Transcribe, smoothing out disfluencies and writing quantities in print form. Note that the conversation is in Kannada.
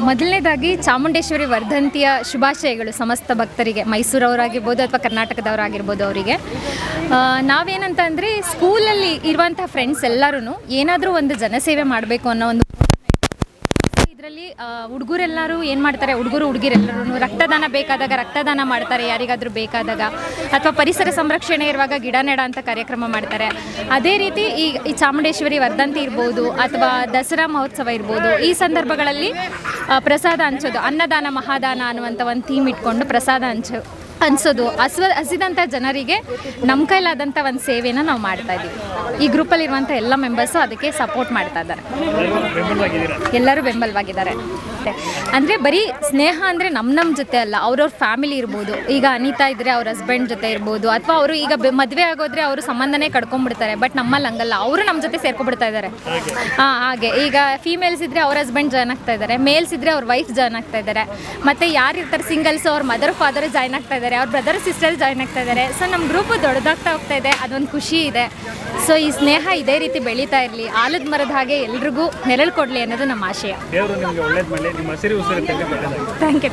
ಮೊದಲನೇದಾಗಿ ಚಾಮುಂಡೇಶ್ವರಿ ವರ್ಧಂತಿಯ ಶುಭಾಶಯಗಳು ಸಮಸ್ತ ಭಕ್ತರಿಗೆ, ಮೈಸೂರವರಾಗಿರ್ಬೋದು ಅಥವಾ ಕರ್ನಾಟಕದವರಾಗಿರ್ಬೋದು ಅವರಿಗೆ. ನಾವೇನಂತ ಅಂದರೆ ಸ್ಕೂಲಲ್ಲಿ ಇರುವಂಥ ಫ್ರೆಂಡ್ಸ್ ಎಲ್ಲರೂ ಏನಾದರೂ ಒಂದು ಜನಸೇವೆ ಮಾಡಬೇಕು ಅನ್ನೋ ಒಂದು ಇದರಲ್ಲಿ ಹುಡುಗರೆಲ್ಲರೂ ಏನು ಮಾಡ್ತಾರೆ, ಹುಡುಗಿರೆಲ್ಲರೂ ರಕ್ತದಾನ ಬೇಕಾದಾಗ ರಕ್ತದಾನ ಮಾಡ್ತಾರೆ, ಯಾರಿಗಾದರೂ ಬೇಕಾದಾಗ, ಅಥವಾ ಪರಿಸರ ಸಂರಕ್ಷಣೆ ಇರುವಾಗ ಗಿಡ ನೆಡ ಅಂತ ಕಾರ್ಯಕ್ರಮ ಮಾಡ್ತಾರೆ. ಅದೇ ರೀತಿ ಈ ಚಾಮುಂಡೇಶ್ವರಿ ವರ್ಧಂತಿ ಇರ್ಬೋದು ಅಥವಾ ದಸರಾ ಮಹೋತ್ಸವ ಇರ್ಬೋದು, ಈ ಸಂದರ್ಭಗಳಲ್ಲಿ ಪ್ರಸಾದ ಹಂಚೋದು, ಅನ್ನದಾನ ಮಹಾದಾನ ಅನ್ನುವಂಥ ಒಂದು ಥೀಮ್ ಇಟ್ಕೊಂಡು ಪ್ರಸಾದ ಹಂಚೋದು, ಹಸಿದಂಥ ಜನರಿಗೆ ನಮ್ಮ ಕೈಲಾದಂಥ ಒಂದು ಸೇವೆನ ನಾವು ಮಾಡ್ತಾ ಇದ್ದೀವಿ. ಈ ಗ್ರೂಪಲ್ಲಿರುವಂಥ ಎಲ್ಲ ಮೆಂಬರ್ಸು ಅದಕ್ಕೆ ಸಪೋರ್ಟ್ ಮಾಡ್ತಾ ಇದ್ದಾರೆ, ಎಲ್ಲರೂ ಬೆಂಬಲವಾಗಿದ್ದಾರೆ. ಅಂದರೆ ಬರೀ ಸ್ನೇಹ ಅಂದರೆ ನಮ್ಮ ಜೊತೆ ಅಲ್ಲ, ಅವ್ರವ್ರ ಫ್ಯಾಮಿಲಿ ಇರ್ಬೋದು. ಈಗ ಅನಿತಾ ಇದ್ದರೆ ಅವ್ರ ಹಸ್ಬೆಂಡ್ ಜೊತೆ ಇರ್ಬೋದು, ಅಥವಾ ಅವರು ಈಗ ಮದುವೆ ಆಗೋದ್ರೆ ಅವರು ಸಂಬಂಧನೇ ಕಡ್ಕೊಂಡ್ಬಿಡ್ತಾರೆ. ಬಟ್ ನಮ್ಮಲ್ಲಿ ಹಂಗಲ್ಲ, ಅವರು ನಮ್ಮ ಜೊತೆ ಸೇರ್ಕೊಬಿಡ್ತಾ ಇದ್ದಾರೆ. ಹಾಗೆ ಈಗ ಫೀಮೇಲ್ಸ್ ಇದ್ದರೆ ಅವ್ರ ಹಸ್ಬೆಂಡ್ ಜಾಯ್ನ್ ಆಗ್ತಾ ಇದ್ದಾರೆ, ಮೇಲ್ಸ್ ಇದ್ದರೆ ಅವ್ರ ವೈಫ್ ಜಾಯ್ನ್ ಆಗ್ತಾ ಇದ್ದಾರೆ, ಮತ್ತು ಯಾರಿರ್ತಾರೆ ಸಿಂಗಲ್ಸು ಅವ್ರ ಮದರ್ ಫಾದರ್ ಜಾಯ್ನ್ ಆಗ್ತಾ ಇದ್ದಾರೆ, ಅವ್ರ ಬ್ರದರ್ ಸಿಸ್ಟರ್ ಜಾಯ್ನ್ ಆಗ್ತಾ ಇದ್ದಾರೆ. ಸೊ ನಮ್ಮ ಗ್ರೂಪು ದೊಡ್ಡದಾಗ್ತಾ ಹೋಗ್ತಾ ಇದೆ, ಅದೊಂದು ಖುಷಿ ಇದೆ. ಸೊ ಈ ಸ್ನೇಹ ಇದೇ ರೀತಿ ಬೆಳೀತಾ ಇರಲಿ, ಆಲದ ಮರದ ಹಾಗೆ ಎಲ್ರಿಗೂ ನೆರಳು ಕೊಡಲಿ ಅನ್ನೋದು ನಮ್ಮ ಆಶಯ. Thank you.